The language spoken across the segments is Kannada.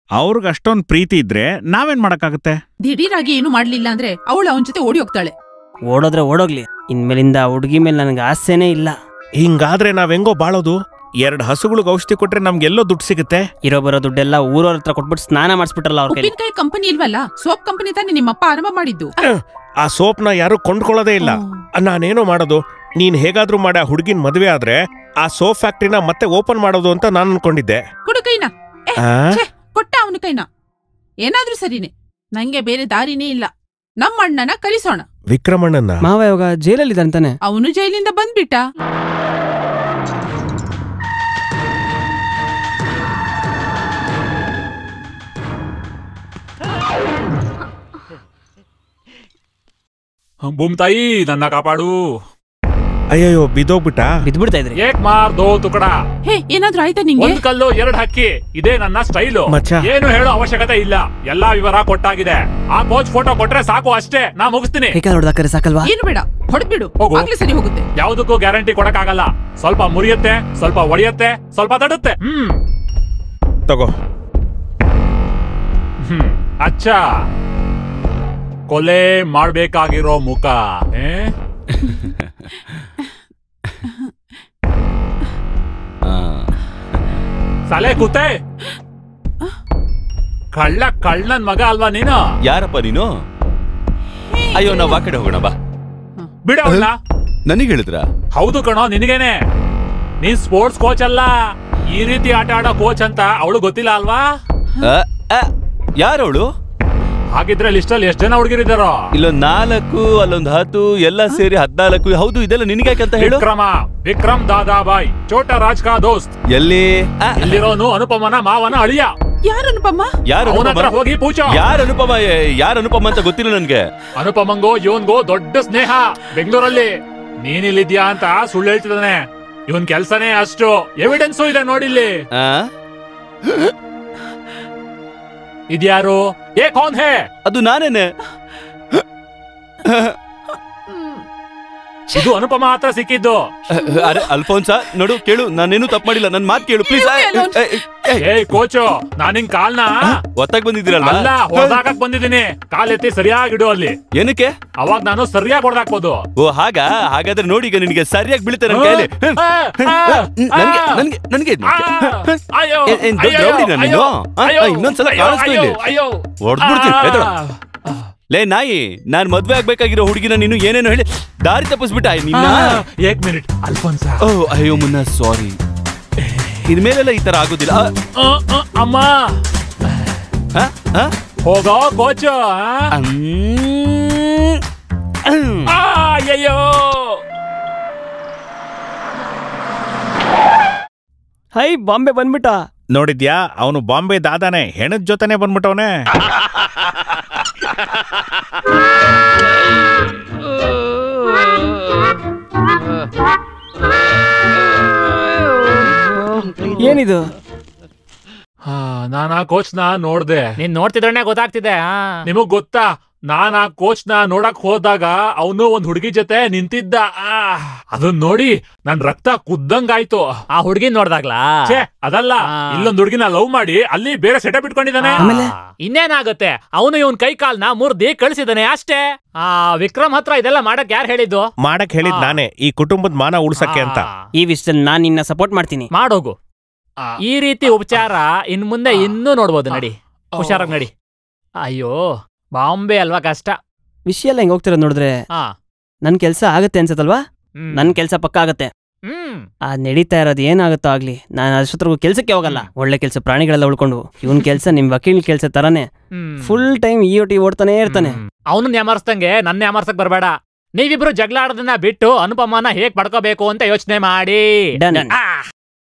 ಅವ್ರಿಗೆ ಅಷ್ಟೊಂದ್ ಪ್ರೀತಿ ಇದ್ರೆ ನಾವೇನ್ ಮಾಡಕ್ಕಾಗತ್ತೆ? ದಿಢೀರಾಗಿ ಏನು ಮಾಡ್ಲಿಲ್ಲ ಅಂದ್ರೆ ಅವಳು ಅವನ ಜೊತೆ ಓಡಿ ಹೋಗ್ತಾಳೆ. ಓಡೋದ್ರೆ ಓಡೋಗ್ಲಿ, ಇನ್ಮೇಲಿಂದ ಹುಡುಗಿ ಮೇಲೆ ನನಗೆ ಆಸೆನೇ ಇಲ್ಲ. ಹಿಂಗಾದ್ರೆ ನಾವ್ ಹೆಂಗೋ ಬಾಳೋದು? 2 ಹಸುಗಳಿಗೆ ಔಷಧಿ ಕೊಟ್ರೆ ನಮ್ಗೆಲ್ಲೋ ದುಡ್ಡು ಸಿಗುತ್ತೆ. ಇರೋ ಬರೋ ದುಡ್ಡೆಲ್ಲ ಊರವ್ರ ಹತ್ರ ಕೊಟ್ಬಿಟ್ಟು ಸ್ನಾನ ಮಾಡಿಸ್ಬಿಟ್ರಲ್ಲ ಅವ್ರ ಕೈ. ಉಪ್ಪಿನಕಾಯಿ ಕಂಪನಿ ಇಲ್ವಲ್ಲ, ಸೋಪ್ ಕಂಪನಿ ತಾನೆ ನಿಮ್ಮಪ್ಪ ಆರಂಭ ಮಾಡಿದ್ದು. ಆ ಸೋಪ್ನ ಯಾರು ಕೊಂಡ್ಕೊಳ್ಳೋದೇ ಇಲ್ಲ. ನಾನೇನೋ ಮಾಡೋದು, ನೀನ್ ಹೇಗಾದ್ರೂ ಮಾಡಿ ಆ ಹುಡುಗಿನ ಮದ್ವೆ ಆದ್ರೆ ಆ ಸೋಪ್ ಫ್ಯಾಕ್ಟ್ರಿನ ಮತ್ತೆ ಓಪನ್ ಮಾಡೋದು ಅಂತ ನಾನು ಅನ್ಕೊಂಡಿದ್ದೆ. ಕೊಡು ಕೈನ. ಕೊಟ್ಟ ಅವನ ಕೈನ. ಏನಾದ್ರೂ ಸರಿನೇ, ನಂಗೆ ಬೇರೆ ದಾರಿನೇ ಇಲ್ಲ. ನಮ್ಮ ಅಣ್ಣನ ಕಲಿಸೋಣ. ವಿಕ್ರಮಣ್ಣನ ಮಾವ ಇವಾಗ ಜೈಲಲ್ಲಿದ್ದಾನೆ. ಅವನು ಜೈಲಿಂದ ಬಂದ್ಬಿಟ್ಟ. ಭೂಮ್ತಾಯಿ ನನ್ನ ಕಾಪಾಡು. ಅಯ್ಯೋ ಬಿದ್ದೋಗ್ಬಿಟ್ಟ. ಬಿದ್ಬಿಡ್ತಾ ಇದ್ರಿ. ಏಕ್ ಮಾರ್ ದೋ ತುಕಡ. ಹೇ ಏನಾದ್ರೂ ಆಯ್ತಾ ನಿಂಗೆ? 1 ಕಲ್ಲು 2 ಹಕ್ಕಿ, ಇದೇ ನನ್ನ ಸ್ಟೈಲು. ಏನು ಹೇಳೋ ಅವಶ್ಯಕತೆ ಇಲ್ಲ, ಎಲ್ಲಾ ವಿವರ ಕೊಟ್ಟಾಗಿದೆ. ಆ ಕೋಚ್ ಫೋಟೋ ಕೊಟ್ರೆ ಸಾಕು, ಅಷ್ಟೇ, ನಾ ಮುಗಿಸ್ತೀನಿ. ಸಾಕಲ್ವಾ? ಏನು ಬೇಡ, ಹೊಡೆದ್ಬಿಡು, ಆಗ್ಲೇ ಸರಿ ಹೋಗುತ್ತೆ. ಯಾವುದಕ್ಕೂ ಗ್ಯಾರಂಟಿ ಕೊಡಕ್ಕಾಗಲ್ಲ. ಸ್ವಲ್ಪ ಮುರಿಯತ್ತೆ, ಸ್ವಲ್ಪ ಒಡೆಯತ್ತೆ, ಸ್ವಲ್ಪ ತಡುತ್ತೆ. ತಗೋ. ಅಚ್ಚಾ, ಕೊಲೆ ಮಾಡ್ಬೇಕಾಗಿರೋ ಮುಖ. ಸಲೆ ಕೂತೆ ಕಳ್ಳನ್ ಮಗ ಅಲ್ವಾ ನೀನು? ಯಾರಪ್ಪ ನೀನು? ಅಯ್ಯೋ, ನಾವ್ ಆ ಕಡೆ ಹೋಗೋಣ ಬಾ. ಬಿಡ. ನನಗೆ ಹೇಳಿದ್ರ? ಹೌದು ಕಣೋ, ನಿನಗೇನೆ. ನೀನ್ ಸ್ಪೋರ್ಟ್ಸ್ ಕೋಚ್ ಅಲ್ಲ, ಈ ರೀತಿ ಆಟ ಆಡೋ ಕೋಚ್ ಅಂತ ಅವಳು ಗೊತ್ತಿಲ್ಲ ಅಲ್ವಾ? ಯಾರವಳು? ಹಾಗಿದ್ರೆ ಲಿಸ್ಟಲ್ಲಿ ಎಷ್ಟು ಜನ ಹುಡುಗಿರಿದ್ದಾರೋ? ಇಲ್ಲೊಂದ್ 4, ಅಲ್ಲೊಂದ್ 10, ಎಲ್ಲ ಸೇರಿ 14. ಹೌದು, ಇದೆಲ್ಲ ನಿನಗ್ಯಾಕಂತ ಹೇಳು. ವಿಕ್ರಮ್ ದಾದಾಬಾಯ್, ಚೋಟ ರಾಜ್ ಕಾ ದೋಸ್ತ್. ಎಲ್ಲಿರೋನು ಅನುಪಮನ ಮಾವನ ಅಳಿಯ. ಯಾರು ಅನುಪಮ? ಹೋಗಿ ಪೂಜಾ. ಯಾರು ಅನುಪಮ ಅಂತ ಗೊತ್ತಿಲ್ಲ ನನ್ಗೆ. ಅನುಪಮಂಗೋ ಇವನ್ಗೋ ದೊಡ್ಡ ಸ್ನೇಹ ಬೆಂಗಳೂರಲ್ಲಿ. ನೀನಿಲ್ಲಿದ್ಯಾ ಅಂತ ಸುಳ್ಳು ಹೇಳ್ತಿದ್ದಾನೆ. ಇವನ್ ಕೆಲ್ಸನೇ ಅಷ್ಟು. ಎವಿಡೆನ್ಸು ಇದೆ ನೋಡಿಲ್ಲಿ. ಇದ್ಯಾರು? ಕೌನ್ ಹೇ? ಅದು ನಾನೇನೆ. ಇದು ಅನುಪಮ ಹತ್ರ ಸಿಕ್ಕಿದ್ದು. ಅರೆ ಅಲ್ಫೋನ್ಸ, ನೋಡು, ಕೇಳು, ನಾನೇನು ತಪ್ಪು ಮಾಡಿಲ್ಲ, ನನ್ ಮಾತು ಕೇಳು ಪ್ಲೀಸ್. ಕೋಚು, ನಾನ್ ನಿನ್ ಕಾಲ್ನ ಒತ್ತಾಗ ಬಂದಿದ್ದೀರಲ್ಲ? ಅಲ್ಲ, ಹೊಡೆದಾಕಕ್ ಬಂದಿದ್ದೀನಿ. ಕಾಲ್ ಎತ್ತಿ ಸರಿಯಾಗಿಡು ಅಲ್ಲಿ. ಏನಕ್ಕೆ? ಅವಾಗ ನಾನು ಸರಿಯಾಗಿ ಹೊಡೆದಾಕ್ಬೋದು. ಓ ಹಾಗಾದ್ರೆ ನೋಡಿ, ಈಗ ನಿನಗೆ ಸರಿಯಾಗಿ ಬೀಳುತ್ತೆ ನನ್ನ ಕೈಲಿ. ಇನ್ನೊಂದ್ಸಲ ಕಾಣಿಸ್ತೀನಿ, ಹೊಡ್ಬಿಡ್ತೀನಿ. ಲೇ ನಾಯಿ, ನಾನ್ ಮದ್ವೆ ಆಗ್ಬೇಕಾಗಿರೋ ಹುಡುಗಿನ ನೀನು ಏನೇನು ಹೇಳಿ ದಾರಿ ತಪ್ಪಿಸ್ಬಿಟ್ಟ. ಏಕ್ ಮಿನಿಟ್ ಅಲ್ಫೋನ್ಸ. ಅಯ್ಯೋ ಮುನ್ನ, ಸಾರಿ. ಇದ್ಮೇಲೆಲ್ಲ ಈ ತರ ಆಗೋದಿಲ್ಲ. ಅಮ್ಮ ಹೋಗೋ ಕೋಚು. ಅಯ್ಯೋ, ಹೈ, ಬಾಂಬೆ ಬಂದ್ಬಿಟ್ಟ. ನೋಡಿದ್ಯಾ, ಅವನು ಬಾಂಬೆ ದಾದಾನೆ, ಹೆಣದ ಜೊತೆನೆ ಬಂದ್ಬಿಟ್ಟವನೆ. ಏನಿದು? ನಾನ್ ಆ ಕೋಚ್ನ ನೋಡ್ದೆ. ನೀನ್ ನೋಡ್ತಿದ್ರೆ ಗೊತ್ತಾಗ್ತಿದೆ. ನಿಮಗ್ ಗೊತ್ತಾ, ನಾನ್ ಆ ಕೋಚ್ನ ನೋಡಕ್ ಹೋದಾಗ ಅವನು ಒಂದ್ ಹುಡುಗಿ ಜೊತೆ ನಿಂತಿದ್ದ. ಅದನ್ ನೋಡಿ ನನ್ ರಕ್ತ ಕುದ್ದಂಗಾಯ್ತು. ಆ ಹುಡುಗಿ ನೋಡ್ದಾಗ್ಲಾ? ಅದಲ್ಲ, ಇಲ್ಲೊಂದ್ ಹುಡುಗಿನ ಲವ್ ಮಾಡಿ ಅಲ್ಲಿ ಬೇರೆ ಸೆಟಪ್ ಇಟ್ಕೊಂಡಿದ್ದಾನೆ. ಇನ್ನೇನಾಗುತ್ತೆ, ಅವನು ಇವನ್ ಕೈ ಕಾಲ್ನ ಮುರ್ದಿ ಕಳ್ಸಿದಾನೆ ಅಷ್ಟೇ. ವಿಕ್ರಮ್ ಹತ್ರ ಇದೆಲ್ಲ ಮಾಡಕ್ ಯಾರು ಹೇಳಿದ್ದು? ಮಾಡಕ್ ಹೇಳಿದ್ ನಾನೇ, ಈ ಕುಟುಂಬದ ಮಾನ ಉಳ್ಸಕ್ಕೆ ಅಂತ. ಈ ವಿಷಯದಲ್ಲಿ ನಾನ್ ನಿನ್ನ ಸಪೋರ್ಟ್ ಮಾಡ್ತೀನಿ. ಮಾಡೋಗು. ಈ ರೀತಿ ಉಪಚಾರ ಇನ್ ಮುಂದೆ ಇನ್ನೂ ನೋಡ್ಬೋದು. ನಡಿ, ಹುಷಾರಾಗಿ ನಡಿ. ಅಯ್ಯೋ, ಬಾಂಬೆ ಅಲ್ವಾ ಕಷ್ಟ. ವಿಷಯ ಎಲ್ಲ ಹೆಂಗ್ ಹೋಗ್ತಿರೋದ್ ನೋಡಿದ್ರೆ ನನ್ ಕೆಲ್ಸ ಆಗತ್ತೆ ಅನ್ಸತ್ತಲ್ವಾ? ನನ್ ಕೆಲ್ಸ ಪಕ್ಕ ಆಗತ್ತೆ. ನಡೀತಾ ಇರೋದು ಏನಾಗುತ್ತೋ ಆಗ್ಲಿ, ನಾನು ಅಷ್ಟೊತ್ತರೆಗೂ ಕೆಲ್ಸಕ್ಕೆ ಹೋಗಲ್ಲ. ಒಳ್ಳೆ ಕೆಲ್ಸ ಪ್ರಾಣಿಗಳೆಲ್ಲ ಉಳ್ಕೊಂಡು. ಇವನ್ ಕೆಲ್ಸ ನಿಮ್ ವಕೀಲ್ ಕೆಲ್ಸ ತರಾನೇ, ಫುಲ್ ಟೈಮ್ EOT ಓಡ್ತಾನೆ ಇರ್ತಾನೆ. ಅವನು ನ್ಯಾಮರ್ಸ್ದಂಗೆ ನನ್ನ ನ್ಯಾಮರ್ಸಕ್ ಬರ್ಬೇಡ. ನೀವಿಬ್ರು ಜಗಳ ಆಡೋದನ್ನ ಬಿಟ್ಟು ಅನುಪಮನ ಹೇಗ್ ಪಡ್ಕೋಬೇಕು ಅಂತ ಯೋಚನೆ ಮಾಡಿ.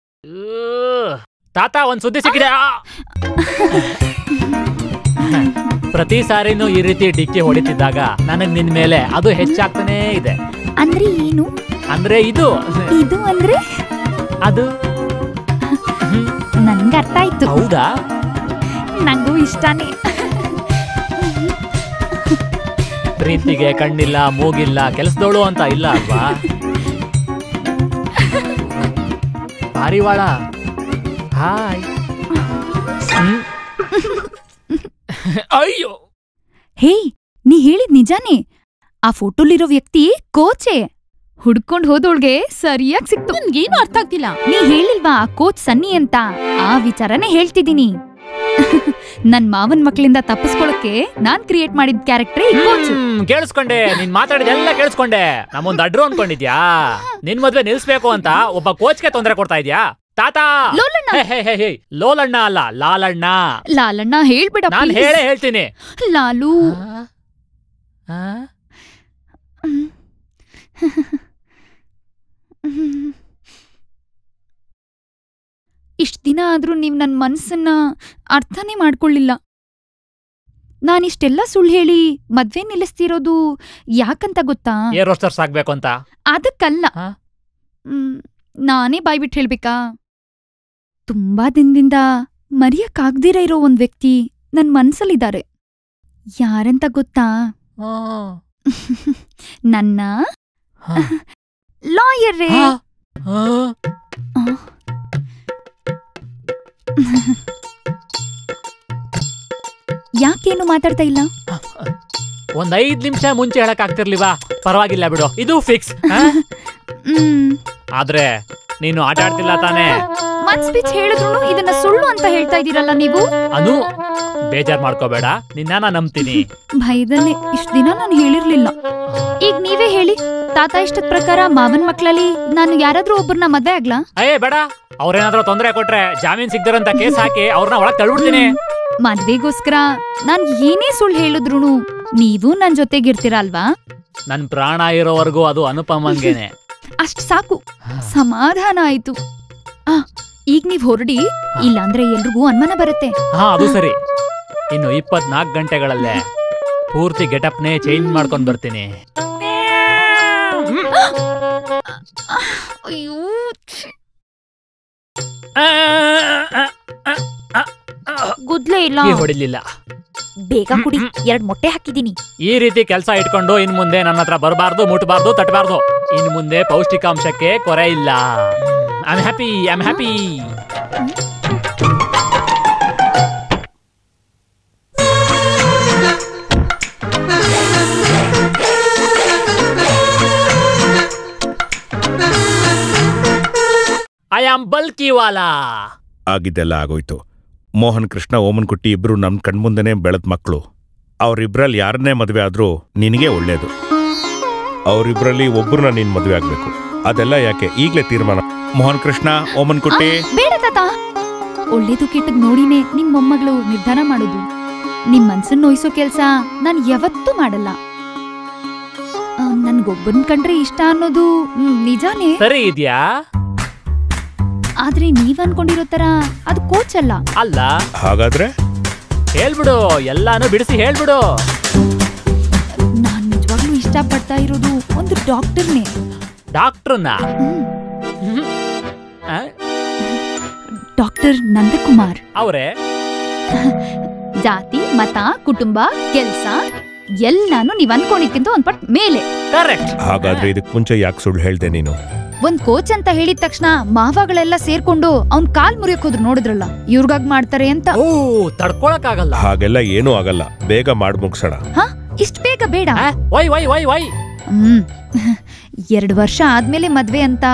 ತಾತ, ಒಂದ್ ಸುದ್ದಿ ಸಿಕ್ಕಿದೆ. ಪ್ರತಿ ಸಾರಿನೂ ಈ ರೀತಿ ಡಿಕ್ಕಿ ಹೊಡಿತಿದ್ದಾಗ ನನಗ್ ನಿನ್ ಮೇಲೆ ಅದು ಹೆಚ್ಚಾಗ್ತಾನೇ ಇದೆ. ಅಂದ್ರೆ ಏನು? ಅಂದ್ರೆ ಇದು ಅಂದ್ರೆ ಅದು ನನ್ಗೆ ಅರ್ಥ ಆಯ್ತು. ಹೌದಾ? ನಂಗೂ ಇಷ್ಟಾನೇ. ಪ್ರೀತಿಗೆ ಕಣ್ಣಿಲ್ಲ, ಮೂಗಿಲ್ಲ, ಕೆಲಸದೋಳು ಅಂತ ಇಲ್ಲ ಅಲ್ವಾ? ಪಾರಿವಾಳ, ಹಾಯ್. ಅಯ್ಯೋ ಹೇ, ನೀ ಹೇಳಿದ್ ನಿಜಾನೇ. ಆ ಫೋಟೋಲಿರೋ ವ್ಯಕ್ತಿ ಕೋಚೆ. ಹುಡ್ಕೊಂಡ್ ಹೋದೋಳ್ಗೆ ಸರಿಯಾಗಿ ಸಿಕ್ತು. ನನ್ಗೇನು ಅರ್ಥ ಆಗ್ತಿಲ್ಲ. ನೀ ಹೇಳಿಲ್ವಾ ಆ ಕೋಚ್ ಸನ್ನಿ ಅಂತ? ಆ ವಿಚಾರನೇ ಹೇಳ್ತಿದ್ದೀನಿ. ನನ್ ಮಾವನ್ ಮಕ್ಳಿಂದ ತಪ್ಪಿಸ್ಕೊಳಕ್ಕೆ ನಾನ್ ಕ್ರಿಯೇಟ್ ಮಾಡಿದ ಕ್ಯಾರೆಕ್ಟರ್ ಈ ಕೋಚ್. ಕೇಳಿಸ್ಕೊಂಡೆ, ನೀನ್ ಮಾತಾಡಿದೆಲ್ಲ ಕೇಳಿಸ್ಕೊಂಡೆ. ನಮ್ಮೊಂದ್ ಅಡ್ರು ಅನ್ಕೊಂಡಿದ್ಯಾ? ನಿನ್ ಮದ್ವೆ ನಿಲ್ಸ್ಬೇಕು ಅಂತ ಒಬ್ಬ ಕೋಚ್ಗೆ ತೊಂದರೆ ಕೊಡ್ತಾ ಇದ್ಯಾ? ತಾತ ಲೋಲಣ್ಣ. ಲೋಲಣ್ಣ ಅಲ್ಲ, ಲಾಲಣ್ಣ. ಲಾಲಣ್ಣ ಹೇಳ್ಬಿಡ. ನಾನ್ ಹೇಳ್ತೀನಿ. ಲಾಲು. ಇಷ್ಟ ದಿನ ಆದ್ರೂ ನೀವ್ ನನ್ ಮನ್ಸನ್ನ ಅರ್ಥನೇ ಮಾಡ್ಕೊಳ್ಳಿಲ್ಲ. ನಾನಿಷ್ಟೆಲ್ಲ ಸುಳ್ಳು ಹೇಳಿ ಮದ್ವೆ ನಿಲ್ಲಿಸ್ತಿರೋದು ಯಾಕಂತ ಗೊತ್ತಾ? ಏರ್ ಹೋಸ್ಟರ್ಸ್ ಆಗ್ಬೇಕು ಅಂತ. ಅದಕ್ಕಲ್ಲ. ನಾನೇ ಬಾಯ್ಬಿಟ್ಟು ಹೇಳ್ಬೇಕಾ? ತುಂಬಾ ದಿನದಿಂದ ಮರೆಯಕ್ಕಾಗ್ದಿರ ಇರೋ ಒಂದ್ ವ್ಯಕ್ತಿ ನನ್ ಮನ್ಸಲ್ಲಿದ್ದಾರೆ. ಯಾರಂತ ಗೊತ್ತಾ? ನನ್ನ ಲಾಯರ್. ಯಾಕೇನು ಮಾತಾಡ್ತಾ ಇಲ್ಲ? ಒಂದ್ 5 ನಿಮಿಷ ಮುಂಚೆ ಹೇಳಕ್ ಆಗ್ತಿರ್ಲಿವಾ? ಪರವಾಗಿಲ್ಲ ಬಿಡು, ಇದು ಫಿಕ್ಸ್. ಆದ್ರೆ ನೀನು ಆಟ ಆಡ್ತಿಲ್ಲ ತಾನೇ? ಮನ್ ಸ್ಪೀಚ್ ಹೇಳಿದ್ರು ಇದನ್ನ ಸುಳ್ಳು ಅಂತ ಹೇಳ್ತಾ ಇದೀರಲ್ಲ ನೀವು. ಅನು, ಬೇಜಾರ್ ಮಾಡ್ಕೋಬೇಡ, ನಿನ್ನ ನಾ ನಂಬ್ತೀನಿ. ಭಯದಲ್ಲೇ ಇಷ್ಟ ದಿನ ನಾನು ಹೇಳಿರ್ಲಿಲ್ಲ. ಈಗ ನೀವೇ ಹೇಳಿ, ತಾತ ಇಷ್ಟದ ಪ್ರಕಾರ ಮಾವನ್ ಮಕ್ಳಲ್ಲಿ ನಾನು ಯಾರಾದ್ರೂ ಒಬ್ಬರನ್ನ ಮದ್ವೆ ಆಗ್ಲಾ? ಅಯ್ಯೇ ಬೇಡ, ಅವ್ರೇನಾದ್ರೂ ತೊಂದರೆ ಕೊಟ್ರೆ ಜಾಮೀನ್ ಸಿಗ್ದಿರಂತ ಕೇಸ್ ಹಾಕಿ ಅವ್ರನ್ನ ಒಳಗ್ ತಳ್ಬಿಡ್ತೀನಿ. ಮದ್ವೆಗೋಸ್ಕರ ನಾನ್ ಏನೇ ಸುಳ್ಳು ಹೇಳಿದ್ರು ನೀವು ನನ್ ಜೊತೆಗಿರ್ತೀರ ಅಲ್ವಾ? ನನ್ ಪ್ರಾಣ ಇರೋವರೆಗೂ ಅದು ಅನುಪಮಂಗೇನೆ. ಅಷ್ಟ್ ಸಾಕು, ಸಮಾಧಾನ ಆಯ್ತು. ಈಗ ನೀವ್ ಹೊರಡಿ, ಇಲ್ಲಾಂದ್ರೆ ಎಲ್ರಿಗೂ ಅನುಮಾನ ಬರುತ್ತೆ. ಅದು ಸರಿ. ಇನ್ನು 24 ಗಂಟೆಗಳಲ್ಲೇ ಪೂರ್ತಿ ಗೆಟಪ್ನೇ ಚೇಂಜ್ ಮಾಡ್ಕೊಂಡ್ ಬರ್ತೀನಿ. ಅಯ್ಯೋ, ಗುದ್ಲೆ ಇಲ್ಲ. ಹೊಡಿಲಿಲ್ಲ. ಬೇಗ ಕುಡಿ, 2 ಮೊಟ್ಟೆ ಹಾಕಿದೀನಿ. ಈ ರೀತಿ ಕೆಲಸ ಇಟ್ಕೊಂಡು ಇನ್ ಮುಂದೆ ನನ್ನ ಹತ್ರ ಬರಬಾರ್ದು, ಮುಟ್ಬಾರ್ದು, ತಟ್ಟಬಾರ್ದು. ಇನ್ ಮುಂದೆ ಪೌಷ್ಟಿಕಾಂಶಕ್ಕೆ ಕೊರೆ ಇಲ್ಲ. I am happy, I am happy. I am Palkhivala. ಆಗಿದ್ದೆಲ್ಲ ಆಗೋಯ್ತು. ಮೋಹನ್ ಕೃಷ್ಣ ಓಮನ್ ಕುಟ್ಟಿ ಇಬ್ರು ನಮ್ ಕಣ್ಮುಂದೆನೆ ಬೆಳೆದ ಮಕ್ಕಳು. ಅವರಿಬ್ರಲ್ಲಿ ಯಾರನ್ನೇ ಮದುವೆ ಆದ್ರೂ ನಿನಗೆ ಒಳ್ಳೇದು. ಅವರಿಬ್ರಲ್ಲಿ ಒಬ್ಬರನ್ನ ನೀನ್ ಮದುವೆ ಆಗ್ಬೇಕು. ಅದೆಲ್ಲ ಯಾಕೆ, ಈಗ್ಲೇ ತೀರ್ಮಾನ. ಮೋಹನ್ ಕೃಷ್ಣ, ಓಮನ್ ಕುಟ್ಟಿ. ಬೇಡ ತಾತ, ಒಳ್ಳೇದು ಕೆಟ್ಟದ್ ನೋಡಿನೇ ನಿಮ್ ಮೊಮ್ಮಗಳು ನಿರ್ಧಾರ ಮಾಡೋದು. ನಿಮ್ ಮನ್ಸನ್ ನೋಯಿಸೋ ಕೆಲ್ಸ ನಾನ್ ಯಾವತ್ತೂ ಮಾಡಲ್ಲ. ನನ್ಗೊಬ್ಬನ್ ಕಂಡ್ರೆ ಇಷ್ಟ ಅನ್ನೋದು ನಿಜಾನೇ. ಸರಿ ಇದ್ಯಾ? ಆದ್ರೆ ನೀವ್ ಅನ್ಕೊಂಡಿರೋ ತರ ಅದು ಕೋಚ್ ಅಲ್ಲ. ಅಲ್ಲ? ಹಾಗಾದ್ರೆ ಹೇಳ್ಬಿಡು, ಎಲ್ಲಾನು ಬಿಡಿಸಿ ಹೇಳ್ಬಿಡು. ನಾನ್ ನಿಜವಾಗ್ಲೂ ಇಷ್ಟಪಡ್ತಾ ಇರೋದು ಒಂದು ಡಾಕ್ಟರ್ನೇ. ಡಾಕ್ಟರ್ನ? ಡಾಕ್ಟರ್ ನಂದಕುಮಾರ್. ಅವರೇ ಜಾತಿ, ಮತ, ಕುಟುಂಬ, ಕೆಲ್ಸ ಎಲ್ಲಾನು ನೀವ್ ಅನ್ಕೊಂಡಿದ್ಕಿಂತ ಒಂದ್ ಪಟ್ ಮೇಲೆ. ಕರೆಕ್ಟ್. ಹಾಗಾದ್ರೆ ಇದಕ್ ಮುಂಚೆ ಯಾಕೆ ಸುಳ್ಳು ಹೇಳ್ದೆ ನೀನು? ಒಂದ್ ಕೋಚ್ ಅಂತ ಹೇಳಿದ ತಕ್ಷಣ ಮಾವಗಳೆಲ್ಲ ಸೇರ್ಕೊಂಡು ಅವ್ನ್ ಕಾಲ್ ಮುರಿಯಕ್ ಹೋದ್ರು ನೋಡಿದ್ರಲ್ಲ, ಇವ್ರಿಗಾಗ್ ಮಾಡ್ತಾರೆ ಅಂತ. ಓ, ತಡ್ಕೊಳಕ್ ಆಗಲ್ಲ. ಹಾಗೆಲ್ಲ ಏನೂ ಆಗಲ್ಲ, ಬೇಗ ಮಾಡ್ ಮುಗ್ಸೋಣ. ಇಷ್ಟ ಬೇಗ ಬೇಡ. ವೈ ವೈ ವೈ ವೈ 2 ವರ್ಷ ಆದ್ಮೇಲೆ ಮದ್ವೆ ಅಂತ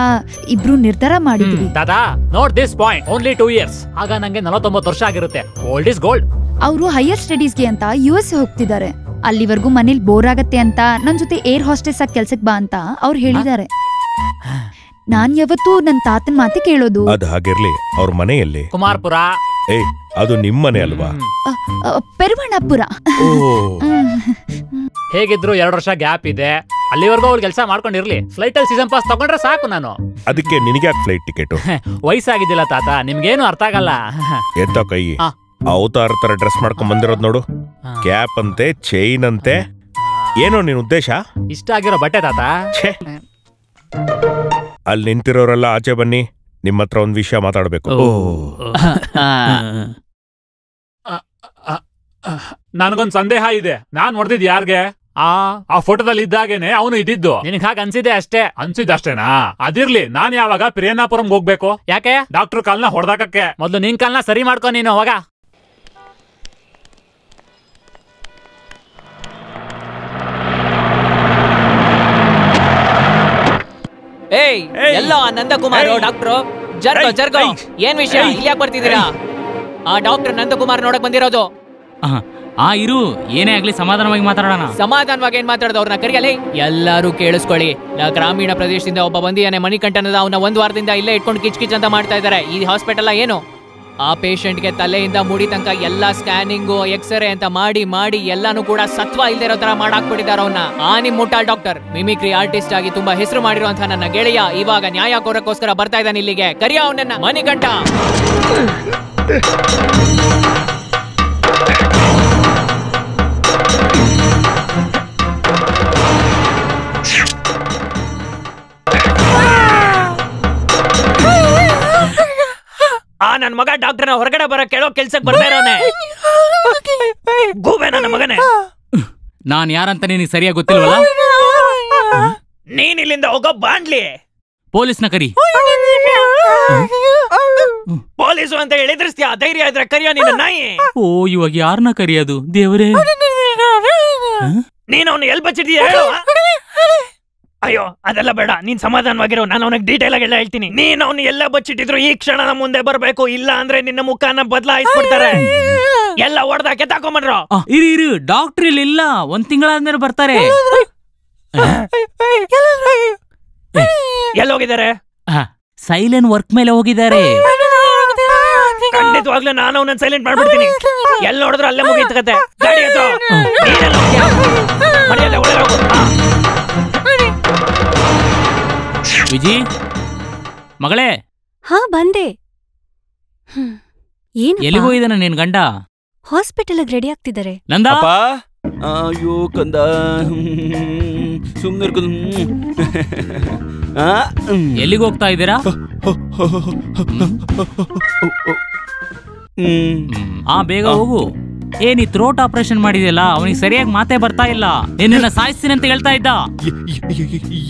ಇಬ್ರು ನಿರ್ಧಾರ ಮಾಡಿದ್ವಿ. ದಾದಾ, note this point, only 2 years. ಆಗ ನಂಗೆ 49 ವರ್ಷ ಆಗಿರುತ್ತೆ. Old is gold. ಅವರು ಹೈಯರ್ ಸ್ಟಡೀಸ್ಗೆ ಅಂತ US ಹೋಗ್ತಿದ್ದಾರೆ. ಅಲ್ಲಿವರೆಗೂ ಮನೇಲಿ ಬೋರ್ ಆಗತ್ತೆ ಅಂತ ನನ್ ಜೊತೆ ಏರ್ ಹಾಸ್ಟೆಸ್ ಆಗಿ ಕೆಲ್ಸಕ್ ಬಾ ಅಂತ ಅವ್ರು ಹೇಳಿದ್ದಾರೆ. ನಾನ್ ಯಾವತ್ತೂ ನನ್ ತಾತನ್ ಮಾತೆ ಕೇಳೋದು. ಅದ್ ಹಾಗಿರ್ಲಿ, ಅವ್ರ ಮನೆಯಲ್ಲಿ? ಕುಮಾರ್ಪುರ. ಅದು ನಿಮ್ ಮನೆ ಅಲ್ವಾ? ಪೆರುವಣ್ಣಪುರ. ಹೇಗಿದ್ರು 2 ವರ್ಷ ಗ್ಯಾಪ್ ಇದೆ. ಅಲ್ಲಿವರೆಗೂ ಅವ್ಳು ಕೆಲಸ ಮಾಡ್ಕೊಂಡಿರ್ಲಿ. ಫ್ಲೈಟ್ ಅಲ್ಲಿ ಸೀಸನ್ ಪಾಸ್ ತಗೊಂಡ್ರೆ ಸಾಕು ನಾನು. ಅದಕ್ಕೆ ನಿನಗೆ ಯಾಕೆ ಫ್ಲೈಟ್ ಟಿಕೆಟ್? ವಯಸ್ಸಾಗಿದ್ದಿಲ್ಲ ತಾತ, ನಿಮ್ಗೇನು ಅರ್ಥ ಆಗಲ್ಲ. ಎತ್ತ ಕೈ. ಅವತಾರ ತರ ಡ್ರೆಸ್ ಮಾಡ್ಕೊಂಡ್ ಬಂದಿರೋದ್ ನೋಡು. ಕ್ಯಾಪ್ ಅಂತೆ, ಚೈನ್ ಅಂತೆ. ಏನೋ ನಿನ್ ಉದ್ದೇಶ? ಇಷ್ಟ ಆಗಿರೋ ಬಟ್ಟೆ ತಾತ. ಅಲ್ಲಿ ನಿಂತಿರೋರೆಲ್ಲ ಆಚೆ ಬನ್ನಿ, ನಿಮ್ಮ ಹತ್ರ ಒಂದ್ ವಿಷಯ ಮಾತಾಡ್ಬೇಕು. ನನಗೊಂದ್ ಸಂದೇಹ ಇದೆ. ನಾನ್ ನೋಡ್ದಿದ್ ಯಾರ್ಗೆ? ಆ ಫೋಟೋದಲ್ಲಿ ಇದ್ದಾಗೇನೆ ಅವನು ಇದ್ದಿದ್ದು. ನಿನಗ್ ಹಾಗೆ ಅನ್ಸಿದೆ ಅಷ್ಟೇ. ಅನ್ಸಿದಷ್ಟೇನಾ? ಅದಿರ್ಲಿ, ನಾನ್ ಯಾವಾಗ ಪ್ರಿಯನಾಪುರಂ ಹೋಗ್ಬೇಕು? ಯಾಕೆ? ಡಾಕ್ಟರ್ ಕಾಲ್ನ ಹೊಡೆದಾಕಕ್ಕೆ. ಮೊದ್ಲು ನಿನ್ ಕಾಲ್ನ ಸರಿ ಮಾಡ್ಕೊ ನೀನು. ಅವಾಗ ಏಯ್ ಎಲ್ಲೋ ನಂದಕುಮಾರ್ ಡಾಕ್ಟ್ರು ಜರ್ಗೋ ಏನ್ ವಿಷಯ ಇಲ್ಲಿ ಯಾಕೆ ಬರ್ತಿದ್ದೀರಾ? ಆ ಡಾಕ್ಟರ್ ನಂದಕುಮಾರ್ ನೋಡಕ್ ಬಂದಿರೋದು. ಇರು, ಏನೇ ಆಗ್ಲಿ ಸಮಾಧಾನವಾಗಿ ಮಾತಾಡೋಣ. ಸಮಾಧಾನವಾಗಿ ಏನ್ ಮಾತಾಡೋದು? ಅವ್ರನ್ನ ಕರಿಯಲಿ. ಎಲ್ಲರೂ ಕೇಳಿಸ್ಕೊಳ್ಳಿ, ಗ್ರಾಮೀಣ ಪ್ರದೇಶದಿಂದ ಒಬ್ಬ ಬಂದಿಯಾನೆ ಮಣಿಕಂಠನದ. ಅವನ 1 ವಾರದಿಂದ ಇಲ್ಲೇ ಇಟ್ಕೊಂಡು ಕಿಚ್ ಅಂತ ಮಾಡ್ತಾ ಇದ್ದಾರೆ. ಈ ಹಾಸ್ಪಿಟಲ್ ಏನು, ಆ ಪೇಷಂಟ್ಗೆ ತಲೆಯಿಂದ ಮುಡಿ ತನಕ ಎಲ್ಲಾ ಸ್ಕ್ಯಾನಿಂಗು ಎಕ್ಸ್ರೇ ಅಂತ ಮಾಡಿ ಎಲ್ಲಾನು ಕೂಡ ಸತ್ವ ಇಲ್ದಿರೋ ತರ ಮಾಡಾಕ್ಬಿಟ್ಟಿದ್ದಾರೆ ಅವನ್ನ. ನಿಮ್ ಮುಟ್ಟಾಳ್ ಡಾಕ್ಟರ್ ಮಿಮಿಕ್ರಿ ಆರ್ಟಿಸ್ಟ್ ಆಗಿ ತುಂಬಾ ಹೆಸರು ಮಾಡಿರುವಂತಹ ನನ್ನ ಗೆಳೆಯ ಇವಾಗ ನ್ಯಾಯ ಕೋರಕ್ಕೋಸ್ಕರ ಬರ್ತಾ ಇದ್ದಾನೆ ಇಲ್ಲಿಗೆ. ಕರಿಯ ಅವನನ್ನ. ಮಣಿಕಂಠ ನನ್ ಮಗ ಡಾಕ್ಟರ್ನ ಹೊರಗಡೆ ಬರ ಕೇಳೋ ಕೆಲ್ಸಕ್ಕೆ ಬರ್ತಾ ಇರೋನೆ. ಗೂಬೆ ನನ್ನ ಮಗನೇ. ನಾನ್ ಯಾರಂತ ನಿನಗೆ ಸರಿಯಾಗಿ ಗೊತ್ತಿಲ್ವಲ್ಲ? ನೀನ್ ಇಲ್ಲಿಂದ ಹೋಗೋ ಬಾಂಡ್ಲಿ. ಪೊಲೀಸ್ನ ಕರಿ. ಪೊಲೀಸು ಅಂತ ಹೇಳಿದ್ರಿಸ್ತೀಯ? ಧೈರ್ಯ ಇದ್ರೆ ಕರಿಯೋ ನಿನ್ನ ನಾಯಿ. ಇವಾಗ ಯಾರನ್ನ ಕರಿಯೋದು ದೇವರೇ? ನೀನ್ ಅವನು ಎಲ್ ಬಚ್ಚಿದ್ಯಾ ಹೇಳು. ಅಯ್ಯೋ ಅದೆಲ್ಲ ಬೇಡ, ನೀನ್ ಸಮಾಧಾನವಾಗಿರೋ. ನಾನು ಅವನಿಗೆ ಡೀಟೇಲ್ ಆಗಿ ಎಲ್ಲ ಹೇಳ್ತೀನಿ. ನೀನ್ ಅವ್ನು ಎಲ್ಲ ಬಚ್ಚಿಟ್ಟಿದ್ರು ಈ ಕ್ಷಣ ಮುಂದೆ ಬರ್ಬೇಕು, ಇಲ್ಲ ಅಂದ್ರೆ ನಿನ್ನ ಮುಖಾನ ಬದಲಾಯಿಸ್ಬಿಡ್ತಾರೆ. ಎಲ್ಲ ಹೊಡೆದಾಕೆ ತಾಕೊಂಬನ್ರೋ. ಇರು, ಡಾಕ್ಟರ್ ಇಲ್ಲಿ ಇಲ್ಲ, 1 ತಿಂಗಳಾದ್ಮೇಲೆ ಬರ್ತಾರೆ. ಎಲ್ಲೋಗಿದ್ದಾರೆ? ಸೈಲೆಂಟ್ ವರ್ಕ್ ಮೇಲೆ ಹೋಗಿದ್ದಾರೆ. ಖಂಡಿತವಾಗ್ಲೂ ನಾನು ಅವನನ್ನ ಸೈಲೆಂಟ್ ಮಾಡ್ಬಿಡ್ತೀನಿ. ಎಲ್ಲ ನೋಡಿದ್ರು ಅಲ್ಲೇ ಮುಗಿತ ಕತೆ. ಗಾಡಿ ಹತ್ರ ವಿಜಿ ಮಗಳೇ. ಬಂದೆ. ಎಲ್ಲಿಗೆ ಹೋಗಿದ್ದಾನ ನಿನ್ ಗಂಡ? ಹಾಸ್ಪಿಟಲ್ ರೆಡಿ ಆಗ್ತಿದ್ದಾರೆ. ನಂದ ಅಯ್ಯೋ ಕಂದ, ಸುಮ್ಮನೆ ಎಲ್ಲಿಗೆ ಹೋಗ್ತಾ ಇದ್ದೀರಾ? ಬೇಗ ಹೋಗು. ಏನಿ ಥ್ರೋಟ್ ಆಪರೇಷನ್ ಮಾಡಿದ್ಯಲ್ಲ, ಅವನಿಗೆ ಸರಿಯಾಗಿ ಮಾತೇ ಬರ್ತಾ ಇಲ್ಲ. ನಿನ್ನ ಸಾಯಿಸ್ತೀನಿ ಅಂತ ಹೇಳ್ತಾ ಇದ್ದ.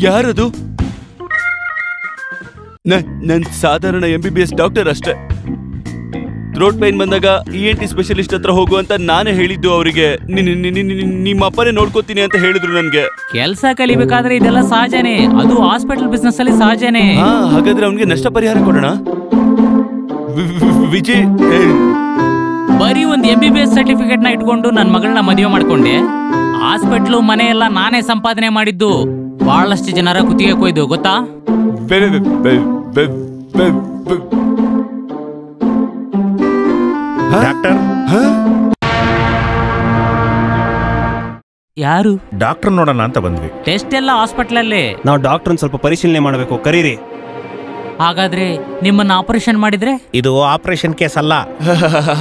ಯಾರದು? ನನ್ ಸಾಧಾರಣ MBBS ಡಾಕ್ಟರ್ ಅಷ್ಟೇ. ಥ್ರೋಟ್ ಪೈನ್ ಬಂದಾಗ ENT ಸ್ಪೆಷಲಿಸ್ಟ್ ಹತ್ರ ಹೋಗು ಅಂತ ನಾನೇ ಹೇಳಿದ್ದು ಅವರಿಗೆ. ನಿಮ್ಮ ಅಪ್ಪನೇ ನೋಡ್ಕೋತೀನಿ ಅಂತ ಹೇಳಿದ್ರು ನನ್ಗೆ. ಕೆಲ್ಸ ಕಲಿಬೇಕಾದ್ರೆ ಇದೆಲ್ಲ ಸಹಜನೇ, ಅದು ಹಾಸ್ಪಿಟಲ್ ಬಿಸ್ನೆಸ್ ಅಲ್ಲಿ ಸಹಜನೇ. ಹಾಗಾದ್ರೆ ಅವನಿಗೆ ನಷ್ಟ ಪರಿಹಾರ ಕೊಡೋಣ. ವಿಜಯ್ ಬರೀ ಒಂದು MBBS ಸರ್ಟಿಫಿಕೇಟ್ ನ ಇಟ್ಕೊಂಡು ನನ್ನ ಮಗಳನ್ನ ಮದುವೆ ಮಾಡ್ಕೊಂಡೆ. ಹಾಸ್ಪಿಟ್ಲು ಮನೆ ಎಲ್ಲ ನಾನೇ ಸಂಪಾದನೆ ಮಾಡಿದ್ದು. ಬಹಳಷ್ಟು ಜನರ ಕುತ್ತಿಗೆ ಕೊಯ್ದು ಗೊತ್ತಾ? ಡಾಕ್ಟರ್ ಯಾರು? ಡಾಕ್ಟರ್ ನೋಡೋಣ ಅಂತ ಬಂದ್ವಿ. ಟೆಸ್ಟ್ ಎಲ್ಲ ಹಾಸ್ಪಿಟಲ್ ಅಲ್ಲೇ. ನಾವು ಡಾಕ್ಟರ್ ಸ್ವಲ್ಪ ಪರಿಶೀಲನೆ ಮಾಡಬೇಕು, ಕರೀರಿ. ಹಾಗಾದ್ರೆ ನಿಮ್ಮನ್ನ ಆಪರೇಷನ್ ಮಾಡಿದ್ರೆ? ಇದು ಆಪರೇಷನ್ ಕೇಸ್ ಅಲ್ಲ.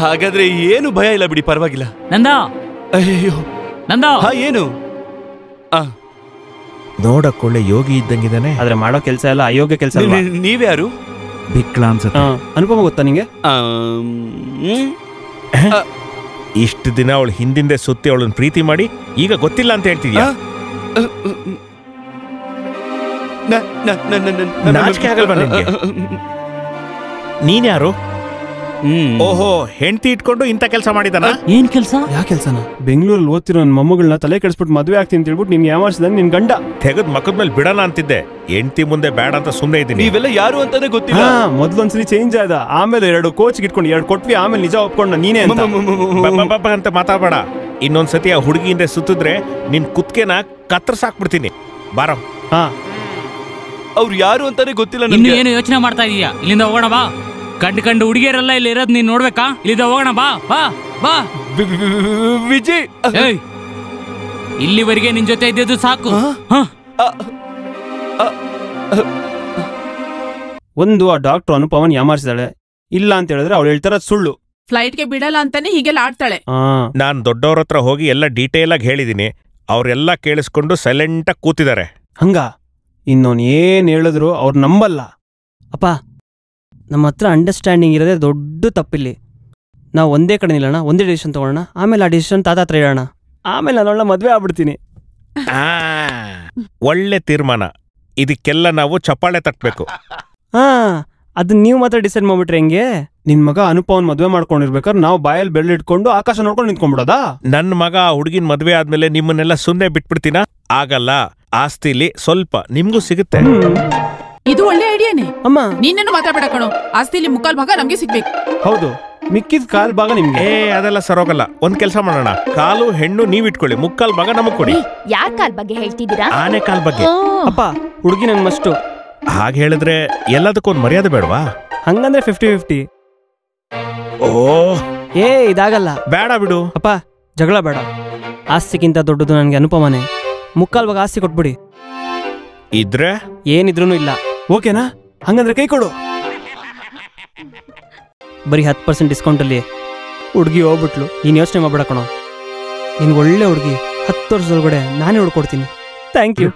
ಹಾಗಾದ್ರೆ ಏನು ಭಯ ಇಲ್ಲ ಬಿಡಿ, ಪರವಾಗಿಲ್ಲ. ನಂದ, ಅಯ್ಯೋ ನಂದ. ಏನು? ನೋಡಕ್ಕೊಳ್ಳೆ ಯೋಗಿ ಇದ್ದಂಗಿದ್ದಾನೆ, ಆದ್ರೆ ಮಾಡೋ ಕೆಲಸ ಎಲ್ಲ ಅಯೋಗ್ಯ ಕೆಲಸ. ನೀವ್ಯಾರು? ಬಿಕ್ಲ ಅನ್ಸುತ್ತೆ. ಅನುಪಮ ಗೊತ್ತಾ ನಿಂಗೆ? ಇಷ್ಟು ದಿನ ಅವಳು ಹಿಂದಿಂದೆ ಸುತ್ತಿ ಅವಳನ್ನ ಪ್ರೀತಿ ಮಾಡಿ ಈಗ ಗೊತ್ತಿಲ್ಲ ಅಂತ ಹೇಳ್ತಿದ್ಯಾ? ನಾಚಿಕೆ ಆಗಲ್ವಾ ನಿನ್ಗೆ? ನೀನ್ಯಾರು? ಓಹೋ, ಹೆಂಡತಿ ಇಟ್ಕೊಂಡು ಇಂಥ ಕೆಲಸ ಮಾಡಿದಾನ? ಏನ್ ಕೆಲಸ? ಯಾ ಕೆಲ್ಸನ? ಬೆಂಗಳೂರಲ್ಲಿ ಓದ್ತಿರೋ ನನ್ನ ಮೊಮ್ಮಗಳನ್ನ ತಲೆ ಕೆಡಿಸ್ಬಿಟ್ಟು ಮದುವೆ ಆಗ್ತೀನಿ ಅಂತ ಹೇಳ್ಬಿಟ್ಟು ನಿನ್ಗೆ ಯಾವಾರ್ಸಿದ ನಿನ್ ಗಂಡ. ತೆಗೆದ್ ಮಕ್ಕದ ಮೇಲೆ ಬಿಡೋಣ ಅಂತಿದ್ದೆ, ಹೆಂಡತಿ ಮುಂದೆ ಬೇಡ ಅಂತ ಸುಮ್ಮನೆ ಇದ್ದೀನಿ. ನೀವೆಲ್ಲ ಯಾರು ಅಂತಾನೆ ಗೊತ್ತಿಲ್ಲ. ಮೊದ್ಲೊಂದ್ಸಲಿ ಚೇಂಜ್ ಆದ, ಆಮೇಲೆ 2 ಕೋಚ್ ಇಟ್ಕೊಂಡು 2 ಕೊಟ್ವಿ, ಆಮೇಲೆ ನಿಜ ಒಪ್ಕೊಂಡ ನೀನೇ ಅಂತ ಮಾತಾಡಬೇಡ. ಇನ್ನೊಂದ್ಸತಿ ಆ ಹುಡುಗಿಯಿಂದ ಸುತ್ತಿದ್ರೆ ನಿನ್ ಕುತ್ಕೆನ ಕತ್ತರ್ಸಾಕ್ಬಿಡ್ತೀನಿ. ಬಾರೋ. ಅವ್ರು ಯಾರು ಅಂತಾನೆ ಗೊತ್ತಿಲ್ಲ. ಇನ್ನು ಏನು ಯೋಚನೆ ಮಾಡ್ತಾ ಇದೀಯಾ? ಇಲ್ಲಿಂದ ಹೋಗೋಣ ಬಾ. ಕಂಡು ಹುಡುಗಿಯರೆಲ್ಲ ಇಲ್ಲಿ ಇರೋದು ನೀನ್ ನೋಡ್ಬೇಕಾ? ಇಲ್ಲಿಂದ ಹೋಗೋಣ ಬಾ ಬಾ ಬಾ. ವಿಜಯ್, ಇಲ್ಲಿವರೆಗೆ ನಿನ್ ಜೊತೆ ಇದ್ದಿದ್ದು ಸಾಕು. ಒಂದು ಆ ಡಾಕ್ಟರ್ ಅನುಪಮನ್ ಯಾಮಾರಿಸಿದಾಳೆ. ಇಲ್ಲ ಅಂತ ಹೇಳಿದ್ರೆ ಅವಳು ಹೇಳ್ತಾರ ಸುಳ್ಳು. ಫ್ಲೈಟ್ಗೆ ಬಿಡಲ್ಲ ಅಂತಾನೆ ಹೀಗೆಲ್ಲ ಆಡ್ತಾಳೆ. ನಾನ್ ದೊಡ್ಡವ್ರ ಹತ್ರ ಹೋಗಿ ಎಲ್ಲ ಡೀಟೇಲ್ ಆಗಿ ಹೇಳಿದೀನಿ. ಅವ್ರೆಲ್ಲ ಕೇಳಿಸ್ಕೊಂಡು ಸೈಲೆಂಟ್ ಆಗಿ ಕೂತಿದ್ದಾರೆ. ಹಂಗ ಇನ್ನೊನ್ ಏನ್ ಹೇಳಿದ್ರು ಅವ್ರು ನಂಬಲ್ಲ. ಅಪ್ಪ, ನಮ್ಮ ಹತ್ರ ಅಂಡರ್ಸ್ಟ್ಯಾಂಡಿಂಗ್ ಇರೋದೇ ದೊಡ್ಡ ತಪ್ಪಿಲ್ಲಿ. ನಾವು ಒಂದೇ ಕಡೆ ನಿಲ್ಲೋಣ, ಒಂದೇ ಡಿಸಿಷನ್ ತಗೊಳ್ಳೋಣ, ಆಮೇಲೆ ಆ ಡಿಸಿಷನ್ ತಾತ ಹತ್ರ ಇಡೋಣ, ಆಮೇಲೆ ನಾನು ಮದ್ವೆ ಆಗ್ಬಿಡ್ತೀನಿ. ಒಳ್ಳೆ ತೀರ್ಮಾನ. ಇದಕ್ಕೆಲ್ಲ ನಾವು ಚಪ್ಪಾಳೆ ತಟ್ಟಬೇಕು. ಅದನ್ನ ನೀವು ಮಾತ್ರ ಡಿಸೈಡ್ ಮಾಡ್ಬಿಟ್ರೆ ಹೆಂಗೆ? ನಿನ್ ಮಗ ಅನುಪವನ್ ಮದ್ವೆ ಮಾಡ್ಕೊಂಡಿರ್ಬೇಕಾದ್ರೆ ನಾವು ಬಾಯಲ್ಲಿ ಬೆರಳಿಟ್ಕೊಂಡು ಆಕಾಶ ನೋಡ್ಕೊಂಡು ನಿಂತ್ಕೊಂಡ್ಬಿಡೋದಾ? ನನ್ ಮಗ ಆ ಹುಡುಗಿನ ಮದ್ವೆ ಆದ್ಮೇಲೆ ನಿಮ್ಮನ್ನೆಲ್ಲ ಸುಮ್ಮನೆ ಬಿಟ್ಬಿಡ್ತೀನ? ಆಗಲ್ಲ. ಆಸ್ತಿಲಿ ಸ್ವಲ್ಪ ನಿಮ್ಗೂ ಸಿಗುತ್ತೆ. ಇದು ಒಳ್ಳೆ ಐಡಿಯಾನೇ. ಅಮ್ಮ ನೀನೇನು ಮಾತಾಡಬೇಡ ಕಣೋ. ಆಸ್ತಿಲಿ ಮುಕ್ಕಾಲ್ ಭಾಗ ನಮ್ಗೆ ಸಿಗ್ಬೇಕು. ಹೌದು, ಮಿಕ್ಕಿದ ಕಾಲ್ ಭಾಗ ನಿಮ್ಗೆ. ಅದೆಲ್ಲ ಸರೋಗಲ್ಲ. ಒಂದ್ ಕೆಲಸ ಮಾಡೋಣ, ಕಾಲು ಹೆಣ್ಣು ನೀವ್ ಇಟ್ಕೊಳ್ಳಿ, ಮುಕ್ಕಾಲ್ ಭಾಗ ನಮಗ್ ಕೊಡಿ. ಯಾರ್ ಕಾಲ್ ಬಗ್ಗೆ ಹೇಳ್ತಿದ್ದೀರಾ? ಆನೆ ಕಾಲ್ ಬಗ್ಗೆ. ಅಪ್ಪ ಹುಡುಗಿ ನನ್ ಮಸ್ಟು. ಹಾಗೆ ಹೇಳಿದ್ರೆ ಎಲ್ಲದಕ್ಕೊಂದು ಮರ್ಯಾದೆ ಬೇಡವಾ? ಹಂಗಂದ್ರೆ 50-50. ಓ ಇದಾಗಲ್ಲ. ಬೇಡ ಬಿಡು ಅಪ್ಪ, ಜಗಳ ಬೇಡ. ಆಸ್ತಿಗಿಂತ ದೊಡ್ಡದು ನನಗೆ ಅನುಪಮನೆ. ಮುಕ್ಕಾಲ್ ಭಾಗ ಆಸ್ತಿ ಕೊಟ್ಬಿಡಿ. ಇದ್ರೆ ಏನಿದ್ರೂ ಇಲ್ಲ. ಓಕೆನಾ? ಹಂಗಂದ್ರೆ ಕೈ ಕೊಡು. ಬರೀ 10% ಡಿಸ್ಕೌಂಟಲ್ಲಿ ಹುಡುಗಿ ಹೋಗ್ಬಿಟ್ಲು. ನೀನು ಯೋಚನೆ ಮಾಡ್ಬೇಡ ಕಣೋ. ನಿನ್ಗೆ ಒಳ್ಳೆ ಹುಡುಗಿ 10 ವರ್ಷದೊಳಗಡೆ ನಾನೇ ಹುಡ್ಕೊಡ್ತೀನಿ. Thank you.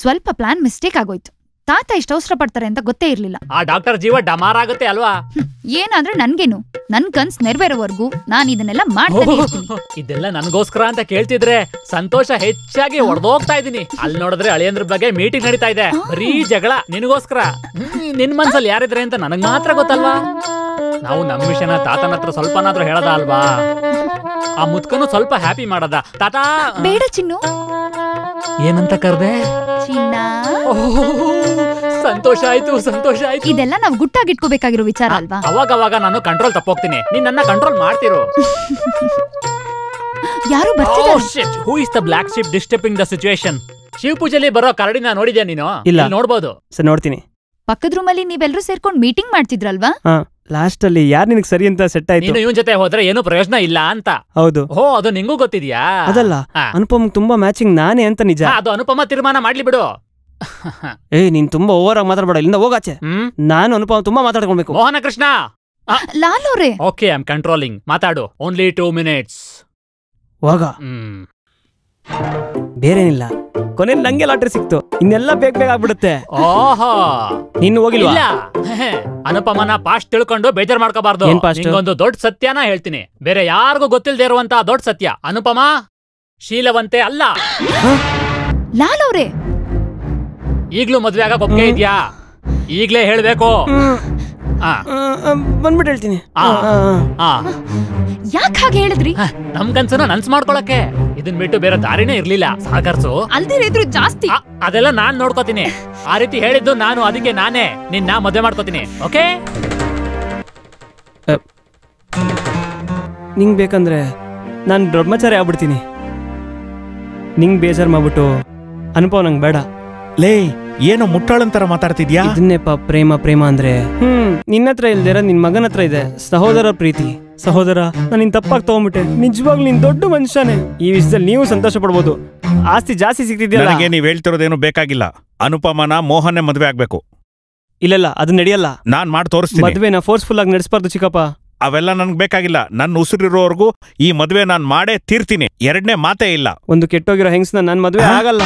ಸ್ವಲ್ಪ ಪ್ಲಾನ್ ಮಿಸ್ಟೇಕ್ ಆಗೋಯ್ತು. ತಾತ ಇಷ್ಟ ಅವಸರ ಪಡ್ತಾರೆ ಅಂತ ಗೊತ್ತೇ ಇರ್ಲಿಲ್ಲ. ಆ ಡಾಕ್ಟರ್ ಜೀವ ಡಮಾರ್ ಆಗುತ್ತೆ ಅಲ್ವಾ? ಏನಾದ್ರೆ ನನ್ಗೇನು, ನನ್ ಕನ್ಸ್ ನೆರವೇರೋವರೆಗೂ ನಾನು ಇದನ್ನೆಲ್ಲ ಮಾಡ್ತಾನೆ ಇರ್ತೀನಿ. ಇದೆಲ್ಲ ನನ್ಗೋಸ್ಕರ ಅಂತ ಕೇಳ್ತಿದ್ರೆ ಸಂತೋಷ ಹೆಚ್ಚಾಗಿ ಹೊಡೆದೋಗ್ತಾ ಇದೀನಿ. ಅಲ್ಲಿ ನೋಡಿದ್ರೆ ಅಳಿಯಂದ್ರ ಬಗ್ಗೆ ಮೀಟಿಂಗ್ ನಡೀತಾ ಇದೆ. ಬರೀ ಜಗಳ ನಿನಗೋಸ್ಕರ. ನಿನ್ ಮನ್ಸಲ್ಲಿ ಯಾರಿದ್ರೆ ಅಂತ ನನಗ್ ಮಾತ್ರ ಗೊತ್ತಲ್ವಾ? ನಾವು ನಮ್ ವಿಷಯನ ತಾತನ ಹತ್ರ ಸ್ವಲ್ಪನಾದ್ರೂ ಹೇಳದ ಅಲ್ವಾ? ಆ ಮುತ್ಕನು ಸ್ವಲ್ಪ ಹ್ಯಾಪಿ ಮಾಡದ. ತಾತ ಬೇಡ ಚಿನ್ನು. ಏನಂತ ಕರ್ದೆ? ಚಿನ್ನ. ಸಂತೋಷ ಆಯ್ತು, ಸಂತೋಷ ಆಯ್ತು. ಇದೆಲ್ಲ ನಾವು ಗುಟ್ಟಾಗಿಟ್ಕೋಬೇಕಾಗಿರೋ ವಿಚಾರ ಅಲ್ವಾ? ಅವಾಗ ನಾನು ಕಂಟ್ರೋಲ್ ತಪ್ಪೋಗ್ತೀನಿ. ನೀನ್ ನನ್ನ ಕಂಟ್ರೋಲ್ ಮಾಡ್ತಿರೋ. ಯಾರು ಬರ್ತಿದ್ದಾರೆ? Who is the black ship disturbing the situation? Shiva ಪೂಜೆಲಿ ಬರೋ ಕರಡಿನ ನೋಡಿದ್ಯಾ ನೀನು? ಇಲ್ಲ. ನೋಡ್ಬೋದು. ಸರಿ, ನೋಡ್ತೀನಿ. ಪಕ್ಕದ ರೂಮಲ್ಲಿ ನೀವೆಲ್ಲರೂ ಸೇರ್ಕೊಂಡು ಮೀಟಿಂಗ್ ಮಾಡ್ತಿದ್ರಲ್ವಾ? ಲಾಸ್ಟ್ ಅಲ್ಲಿ ಯಾರು ನಿನಗೆ ಸರಿ ಅಂತ ಸೆಟ್ ಆಯ್ತು? ನೀನು ಇವನ್ ಜೊತೆ ಹೋದ್ರೆ ಏನು ಪ್ರಯೋಜನ ಇಲ್ಲ ಅಂತ. ಹೌದು. ಅದು ನಿಂಗೂ ಗೊತ್ತಿದ್ಯಾ? ಅದಲ್ಲ, ಅನುಪಮ್ ತುಂಬಾ ಮ್ಯಾಚಿಂಗ್ ನಾನೇ ಅಂತ ನಿಜ. ಅದು ಅನುಪಮ ತೀರ್ಮಾನ ಮಾಡ್ಲಿ ಬಿಡು. ನೀನ್ ತುಂಬಾ ಓವರ್ ಆಗಿ ಮಾತಾಡ್ಬೇಡ. ಇಲ್ಲಿಂದ ಹೋಗಾಚೆ. ನಾನು ಅನುಪಮ್ ತುಂಬಾ ಮಾತಾಡ್ಕೊಳ್ಬೇಕು. ಮೋಹನ ಕೃಷ್ಣ. ಲಾಲೋರೆ. Okay, I am controlling. ಮಾತಾಡು. Only 2 minutes. ಹೋಗ. ಬೇರೇನಿಲ್ಲ, ಕೊನೆಯಲ್ಲಿ ನಂಗೆ ಲಾಟ್ರಿ ಸಿಕ್ತು. ಇನ್ನೆಲ್ಲ ಬೇಗ ಆಗ್ಬಿಡುತ್ತೆ. ಓಹೋ, ನೀನು ಹೋಗಿಲ್ವಾ? ಅನುಪಮನ ಪಾಸ್ಟ್ ತಿಳ್ಕೊಂಡು ಬೇಜಾರ್ ಮಾಡ್ಕೋಬಾರ್ದು. ಒಂದು ದೊಡ್ಡ ಸತ್ಯನ ಹೇಳ್ತೀನಿ, ಬೇರೆ ಯಾರಿಗೂ ಗೊತ್ತಿಲ್ಲದೆ ಇರುವಂತ ದೊಡ್ಡ ಸತ್ಯ. ಅನುಪಮ ಶೀಲವಂತೆ ಅಲ್ಲ. ಲಾಲೋರೆ, ಈಗ್ಲೂ ಮದ್ವೆ ಆಗ ಒಪ್ಪಿಗೆ ಇದ್ಯಾ? ಈಗ್ಲೇ ಹೇಳ್ಬೇಕು. ಬಂದ್ಬಿಟ್ಟು ಹೇಳ್ತೀನಿ. ಯಾಕೆ ಹಾಗೆ ಹೇಳಿದ್ರಿ? ನಮ್ ಕನ್ಸನ್ನ ನನ್ಸ್ ಮಾಡ್ಕೊಳಕ್ಕೆ. ಇದನ್ ಬಿಟ್ಟು ಬೇರೆ ದಾರಿನೇ ಇರ್ಲಿಲ್ಲ. ಸಹಕರ್ಸು. ಅಲ್ದಿರಿದ್ರು ಜಾಸ್ತಿ. ಅದೆಲ್ಲ ನಾನ್ ನೋಡ್ಕೋತೀನಿ. ಆ ರೀತಿ ಹೇಳಿದ್ದು ನಾನು, ಅದಕ್ಕೆ ನಾನೇ ನಿನ್ನ ಮದ್ವೆ ಮಾಡ್ಕೋತೀನಿ. ಓಕೆ? ನಿಂಗ್ ಬೇಕಂದ್ರೆ ನಾನ್ ಬ್ರಹ್ಮಚಾರಿ ಆಗ್ಬಿಡ್ತೀನಿ. ನಿಂಗ್ ಬೇಜಾರ್ ಮಾಡ್ಬಿಟ್ಟು ಅನುಭವ ನಂಗೆ ಬೇಡ. ಲೇ, ಏನೋ ಮುಟ್ಟಾಳಂತರ ಮಾತಾಡ್ತಿದ್ಯಾ? ಇದನ್ನೇಪ ಪ್ರೇಮ ಅಂದ್ರೆ. ನಿನ್ನ ಹತ್ರ ಇಲ್ದಿರ ನಿನ್ ಮಗನ ಹತ್ರ ಇದೆ. ಸಹೋದರ ಪ್ರೀತಿ. ಸಹೋದರ, ನಾನು ನಿನ್ ತಪ್ಪಾಗಿ ತಗೊಂಡ್ಬಿಟ್ಟೆ. ನಿಜವಾಗ್ಲೂ ನೀನ್ ದೊಡ್ಡ ಮನುಷ್ಯನೇ. ಈ ವಿಷಯದಲ್ಲಿ ನೀವು ಸಂತೋಷ ಪಡ್ಬೋದು. ಆಸ್ತಿ ಜಾಸ್ತಿ ಸಿಗ್ತಿದ್ಯಾ? ನನಗೆ ನೀವ್ ಹೇಳ್ತಿರೋದೇನು ಬೇಕಾಗಿಲ್ಲ. ಅನುಪಮನ ಮೋಹನ್ನೇ ಮದ್ವೆ ಆಗ್ಬೇಕು. ಇಲ್ಲ, ಅದು ನಡೆಯಲ್ಲ. ನಾನ್ ಮಾಡಿ ತೋರಿಸ್ತೀನಿ. ಮದ್ವೆನ ಫೋರ್ಸ್ಫುಲ್ ಆಗಿ ನಡೆಸಬಾರ್ದು ಚಿಕ್ಕಪ್ಪ. ಅವೆಲ್ಲ ನನ್ಗೆ ಬೇಕಾಗಿಲ್ಲ. ನನ್ನ ಉಸಿರಿರೋವರೆಗೂ ಈ ಮದ್ವೆ ನಾನ್ ಮಾಡೇ ತೀರ್ತೀನಿ. ಎರಡನೇ ಮಾತೇ ಇಲ್ಲ. ಒಂದು ಕೆಟ್ಟೋಗಿರೋ ಹೆಂಗ್ಸ್ನ ನನ್ ಮದ್ವೆ ಆಗಲ್ಲ.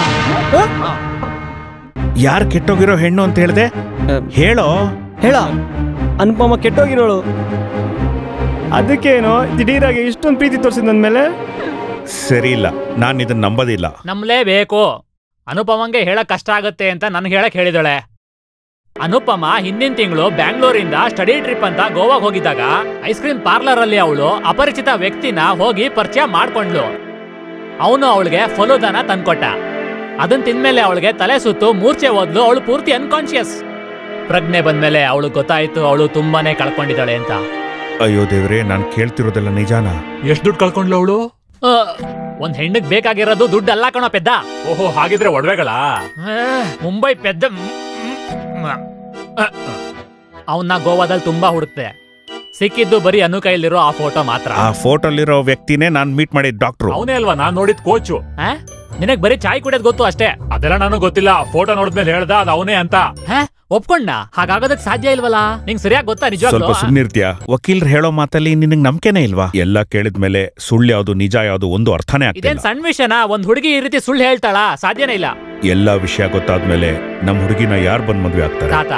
ಯಾರು ಕೆಟ್ಟೋಗಿರೋ ಹೆಣ್ಣು ಅಂತ ಹೇಳ್ದೆ? ಹೇಳೋ. ಅನುಪಮ ಕೆಟ್ಟೋಗಿರೋಳು. ಅದಕ್ಕೇನೋ ದಿಢೀರಾಗಿ ಇಷ್ಟೊಂದು ಪ್ರೀತಿ ತೋರಿಸಿದ್ ನನ್ ಮೇಲೆ. ಸರಿ ಇಲ್ಲ, ನಾನ್ ಇದನ್ನ ನಂಬೋದಿಲ್ಲ. ನಂಬಲೇಬೇಕು. ಅನುಪಮಂಗೆ ಹೇಳಕ್ ಕಷ್ಟ ಆಗತ್ತೆ ಅಂತ ನನ್ಗೆ ಹೇಳಕ್ ಹೇಳಿದಳೆ. ಅನುಪಮ ಹಿಂದಿನ ತಿಂಗಳು ಬ್ಯಾಂಗ್ಳೂರಿಂದ ಸ್ಟಡಿ ಟ್ರಿಪ್ ಅಂತ ಗೋವಾಗ್ ಹೋಗಿದ್ದಾಗ ಐಸ್ ಕ್ರೀಮ್ ಪಾರ್ಲರ್ ಅಲ್ಲಿ ಅವಳು ಅಪರಿಚಿತ ವ್ಯಕ್ತಿನ ಹೋಗಿ ಪರಿಚಯ ಮಾಡ್ಕೊಂಡ್ಲು. ಅವನು ಅವಳಿಗೆ ಫಲೂದಾನ ತಂದ್ಕೊಟ್ಟ. ಅದನ್ ತಿಂದ್ಮೇಲೆ ಅವಳಿಗೆ ತಲೆ ಸುತ್ತು ಮೂರ್ಛೆ ಹೋದ್ಲು. ಅವಳು ಪೂರ್ತಿ ಅನ್ಕಾನ್ಶಿಯಸ್. ಪ್ರಜ್ಞೆ ಬಂದ್ಮೇಲೆ ಅವಳು ಗೊತ್ತಾಯ್ತು ಅವಳು ತುಂಬಾನೇ ಕಳ್ಕೊಂಡಿದ್ದಾಳೆ ಅಂತ. ಅಯ್ಯೋ ದೇವ್ರೆ, ನಾನ್ ಕೇಳ್ತಿರೋದೆಲ್ಲ ನಿಜಾನ? ಎಷ್ಟು ದುಡ್ಡು ಕಳ್ಕೊಂಡ್ಲು ಅವಳು? ಒಂದ್ ಹೆಣ್ಣಿಗೆ ಬೇಕಾಗಿರೋದು ದುಡ್ಡು ಅಲ್ಲ ಕಣೋ ಪೆದ್ದ. ಓಹೋ, ಹಾಗಿದ್ರೆ ಒಡವೆಗಳ? ಮುಂಬೈ ಪೆದ್ದ. ಅವನ್ನ ಗೋವಾದಲ್ಲಿ ತುಂಬಾ ಹುಡುಕ್ತೆ. ಸಿಕ್ಕಿದ್ದು ಬರೀ ಅನು ಕೈಲಿರೋ ಆ ಫೋಟೋ ಮಾತ್ರ. ಆ ಫೋಟೋಲಿರೋ ವ್ಯಕ್ತಿನೇ ನಾನ್ ಮೀಟ್ ಮಾಡಿದ್ ಡಾಕ್ಟ್ರು. ಅವನೇ ಅಲ್ವಾ ನಾನ್ ನೋಡಿದ್ ಕೋಚು? ನಿನಗ್ ಬರೀ ಚಾಯ್ ಕುಡಿಯೋದ್ ಗೊತ್ತು ಅಷ್ಟೇ. ಅದೆಲ್ಲ ನನಗ್ ಗೊತ್ತಿಲ್ಲ. ಫೋಟೋ ನೋಡಿದ್ಮೇಲೆ ಹೇಳ್ದ ಅದು ಅವನೇ ಅಂತ. ಒಪ್ಕೊಂಡ? ಹಾಗಾಗೋದಕ್ ಸಾಧ್ಯ ಇಲ್ವಲ್ಲ. ನಿಂಗ್ ಸರಿಯಾಗಿ ಗೊತ್ತಾ? ನಿಜವಾಗ್ಲೂ ಸ್ವಲ್ಪ ಸುಮ್ನಿರ್ತೀಯ? ವಕೀಲರು ಹೇಳೋ ಮಾತಲ್ಲಿ ನಿನಗ್ ನಂಬಿಕೆನೇ ಇಲ್ವಾ? ಎಲ್ಲ ಕೇಳಿದ್ಮೇಲೆ ಸುಳ್ಳು ಯಾವ್ದು ನಿಜ ಯಾವ್ದು ಒಂದು ಅರ್ಥನೇ ಆಗ್ತಿಲ್ಲ. ಇದೇನ್ ಸಣ್ಣ ವಿಷಯನ? ಒಂದ್ ಹುಡುಗಿ ಈ ರೀತಿ ಸುಳ್ಳು ಹೇಳ್ತಾಳ? ಸಾಧ್ಯನೇ ಇಲ್ಲ. ಎಲ್ಲಾ ವಿಷಯ ಗೊತ್ತಾದ್ಮೇಲೆ ನಮ್ ಹುಡುಗಿನ ಯಾರ್ ಬಂದ್ ಮದ್ವೆ ಆಗ್ತಾರೆ? ತಾತ,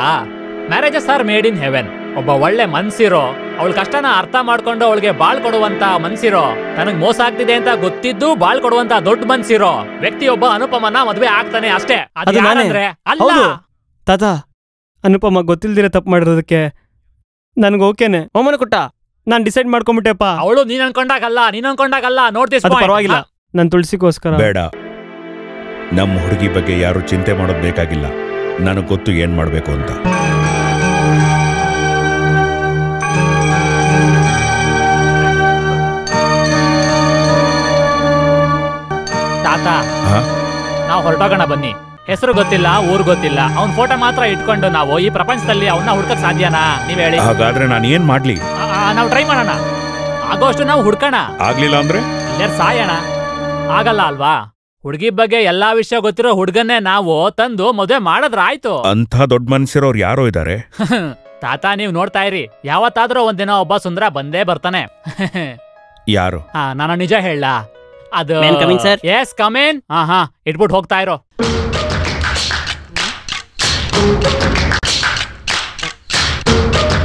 marriages are made in heaven. ಒಬ್ಬ ಒಳ್ಳೆ ಮನ್ಸಿರೋ, ಅವಳ ಕಷ್ಟನ ಅರ್ಥ ಮಾಡ್ಕೊಂಡು ಅವಳಿಗೆ ಬಾಳ್ ಕೊಡುವಂತ ಮನ್ಸಿರೋ, ತನಗ್ ಮೋಸ ಆಗ್ತಿದೆ ಅಂತ ಗೊತ್ತಿದ್ದು ಬಾಳ್ ಕೊಡುವಂತ ದೊಡ್ಡ ಮನ್ಸಿರೋ ವ್ಯಕ್ತಿ ಒಬ್ಬ ಅನುಪಮನ ಮದ್ವೆ ಆಗ್ತಾನೆ ಅಷ್ಟೇ. ಅಲ್ಲ ತಾತ, ಅನುಪಮ ಗೊತ್ತಿಲ್ದಿರ ತಪ್ಪು ಮಾಡಿರೋದಕ್ಕೆ ನನ್ಗೆ ಓಕೆನೆ. ಒಮ್ಮನ ಕೊಟ್ಟ ನಾನ್ ಡಿಸೈಡ್ ಮಾಡ್ಕೊಂಬಿಟ್ಟೆಪ್ಪ. ಅವಳು ನೀನ್ ಅನ್ಕೊಂಡಾಗಲ್ಲ. ನೋಡ್ತೀವಿ. ಪರವಾಗಿಲ್ಲ, ನನ್ ತುಳಸಿಗೋಸ್ಕರ. ಬೇಡ, ನಮ್ಮ ಹುಡುಗಿ ಬಗ್ಗೆ ಯಾರು ಚಿಂತೆ ಮಾಡೋದು ಬೇಕಾಗಿಲ್ಲ. ನನಗೆ ಗೊತ್ತು ಏನ್ ಮಾಡಬೇಕು ಅಂತ. ತಾತ, ನಾವು ಹೊರಟೋಗೋಣ ಬನ್ನಿ. ಹೆಸರು ಗೊತ್ತಿಲ್ಲ, ಊರ್ ಗೊತ್ತಿಲ್ಲ, ಅವ್ನ ಫೋಟೋ ಮಾತ್ರ ಇಟ್ಕೊಂಡು ನಾವು ಈ ಪ್ರಪಂಚದಲ್ಲಿ ಅವನ್ನ ಹುಡ್ಕಕ್ ಸಾಧ್ಯನಾ? ನೀವ್ ಹೇಳಿ. ಹಾಗಾದ್ರೆ ನಾನು ಏನ್ ಮಾಡ್ಲಿ? ನಾವು ಟ್ರೈ ಮಾಡೋಣ. ಆಗೋಷ್ಟು ನಾವು ಹುಡ್ಕೋಣ. ಆಗ್ಲಿಲ್ಲ ಅಂದ್ರೆ ಇಲ್ಲಾರ್ ಸಾಯೋಣ. ಆಗಲ್ಲ ಅಲ್ವಾ? ಹುಡುಗಿ ಬಗ್ಗೆ ಎಲ್ಲಾ ವಿಷಯ ಗೊತ್ತಿರೋ ಹುಡ್ಗನ್ನೇ ನಾವು ತಂದು ಮದುವೆ ಮಾಡಿದ್ರಾಯ್ತು. ಅಂಥ ದೊಡ್ಡ ಮನ್ಸಿರೋರು ಯಾರೋ ಇದ್ದಾರೆ. ತಾತ, ನೀವ್ ನೋಡ್ತಾ ಇರಿ, ಯಾವತ್ತಾದ್ರೂ ಒಂದಿನ ಒಬ್ಬ ಸುಂದರ ಬಂದೇ ಬರ್ತಾನೆ. ಯಾರು? ನಾನು ನಿಜ ಹೇಳ. ಅದು ಎಸ್ ಕಮಿನ್. ಹಾ ಇಟ್ಬಿಟ್ಟು ಹೋಗ್ತಾ ಇರೋ.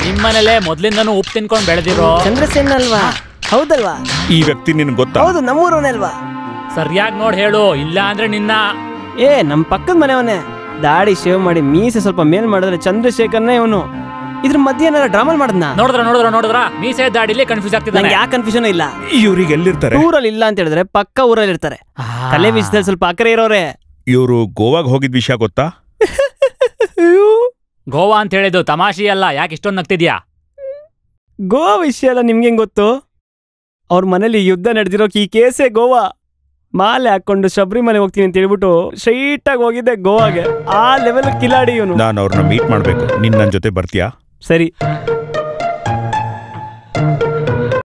ನಿಮ್ಮನೇಲೆ ಮೊದ್ಲಿಂದನೂ ಉಪ್ಪು ತಿನ್ಕೊಂಡ್ ಬೆಳೆದಿರೋ ಚಂದ್ರಸೇನ್ ಅಲ್ವಾ? ಹೌದಲ್ವಾ? ಈ ವ್ಯಕ್ತಿ ನಿನ್ ಗೊತ್ತಾ? ಹೌದು, ನಮ್ಮೂರವನೇ ಅಲ್ವಾ? ಸರಿಯಾಗಿ ನೋಡಿ ಹೇಳು, ಇಲ್ಲ ಅಂದ್ರೆ ನಿನ್ನ. ನಮ್ ಪಕ್ಕದ ಮನೆಯವನೇ. ದಾಡಿ ಶೇವ್ ಮಾಡಿ ಮೀಸೆ ಸ್ವಲ್ಪ ಮೇಲ್ ಮಾಡಿದ್ರೆ ಚಂದ್ರಶೇಖರ್ನೇ ಇವನು. ಇದ್ರ ಮಧ್ಯೆ ಏನಾರ ಡ್ರಾಮಲ್ ಮಾಡದ್ನ? ನೋಡಿದ್ರ ಮೀಸೆ ದಾಡಿಲಿ ಕನ್ಫ್ಯೂಸ್ ಆಗ್ತಿದೆ. ಯಾಕೆ ಕನ್ಫ್ಯೂಷನ್ ಇಲ್ಲ? ಇವ್ರಿಗೆ ಎಲ್ಲಿರ್ತಾರೆ? ಊರಲ್ಲಿ ಇಲ್ಲ ಅಂತ ಹೇಳಿದ್ರೆ ಪಕ್ಕ ಊರಲ್ಲಿ ಇರ್ತಾರೆ. ತಲೆ ವಿಷಯದಲ್ಲಿ ಸ್ವಲ್ಪ ಅಕರೆ ಇರೋರೆ. ಇವರು ಗೋವಾಗ್ ಹೋಗಿದ್ ವಿಷಯ ಗೊತ್ತಾ? ಗೋವಾ ಅಂತ ಹೇಳಿದ್ದು ತಮಾಷೆ ಅಲ್ಲ. ಯಾಕೆ ಇಷ್ಟೊಂದು ನಗ್ತಿದ್ಯಾ? ಗೋವಾ ವಿಷಯ ಎಲ್ಲ ನಿಮ್ಗೆ ಗೊತ್ತು? ಅವ್ರ ಮನೇಲಿ ಯುದ್ಧ ನಡೆದಿರೋಕ್ ಈ ಕೇಸೇ ಗೋವಾ. ಮಾಲೆ ಹಾಕೊಂಡು ಶಬರಿಮಲೆ ಹೋಗ್ತೀನಿ ಅಂತ ಹೇಳ್ಬಿಟ್ಟು ಸ್ಟ್ರೈಟ್ ಆಗಿ ಹೋಗಿದ್ದೆ ಗೋವಾಗೆ. ಆ ಲೆವೆಲ್ ಕಿಲಾಡಿ ಇವನು. ನಾನು ಅವ್ರನ್ನ ಮೀಟ್ ಮಾಡ್ಬೇಕು. ನೀನ್ ನನ್ ಜೊತೆ ಬರ್ತೀಯಾ? ಸರಿ.